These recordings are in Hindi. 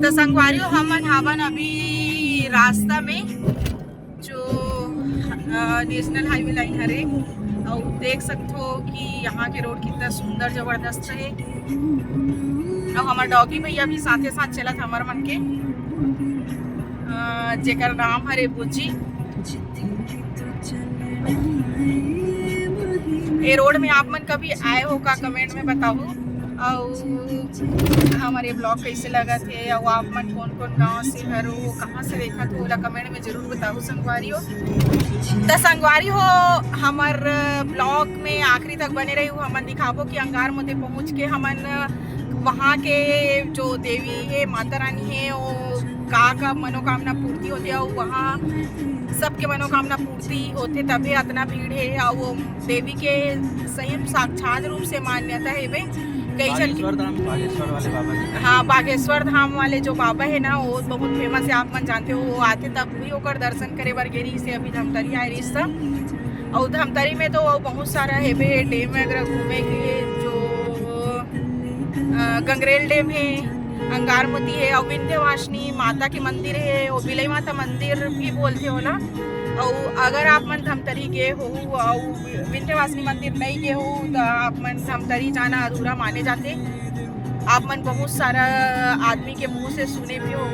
तो संगवारियों हमन हावन अभी रास्ता में जो नेशनल हाईवे लाइन हरे और देख सकते हो कि यहाँ के रोड कितना सुंदर जबरदस्त है। और हमार डॉगी भैया भी साथे साथ चलत हमार मन के जेकर नाम हरे बुज्जी। ये रोड में आप मन कभी आए हो का कमेंट में बताओ और हमारे ब्लॉग कैसे लगा थे और आप मन कौन कौन गांव से हरो कहाँ से देखा तो ओला कमेंट में जरूर बताओ संगवारी हो। तो संगवारी हो हमार ब्लॉग में आखिरी तक बने रही हूँ। हमन दिखाबो कि अंगार मध्य पहुँच के हमन वहाँ के जो देवी है माता रानी है वो का मनोकामना पूर्ति होती है और वहाँ सबके मनोकामना पूर्ति होते तभी इतना भीड़ है और वो देवी के सही साक्षात रूप से मान्यता है वे कई बागेश्वर वाले बाबा जी। हाँ बागेश्वर धाम वाले जो बाबा है ना वो बहुत फेमस है। आप मन जानते हो वो आते तब भी होकर दर्शन करे बर गेरी से अभी धमतरी आए रही सब। और धमतरी में तो बहुत सारा है वे डैम वगैरह घूमे के लिए जो गंगरेल डैम है, अंगारमती है और विंध्यवासिनी माता के मंदिर है और बिलई माता मंदिर भी बोलते हो ना। और अगर आप मन धमतरी गए हो और विंध्यवासिनी मंदिर नहीं गए हो तो आप मन धमतरी जाना अधूरा माने जाते। आप मन बहुत सारा आदमी के मुंह से सुने भी हो।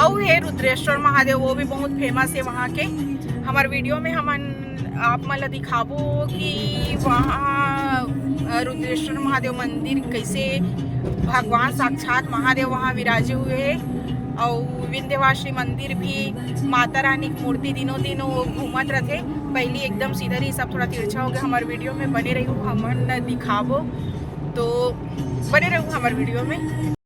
और है रुद्रेश्वर महादेव वो भी बहुत फेमस है वहाँ के। हमारे वीडियो में हमन आप मन दिखाबो कि वहाँ रुद्रेश्वर महादेव मंदिर कैसे भगवान साक्षात महादेव वहाँ विराजे हुए हैं। और विंध्यवासिनी मंदिर भी माता रानी की मूर्ति दिनों दिन वो घूमत रहते। पहली एकदम सीधर ही सब थोड़ा तिरछा हो गया। हमारे वीडियो में बने रही हमन दिखाबो तो बने रहूँ हमारे वीडियो में।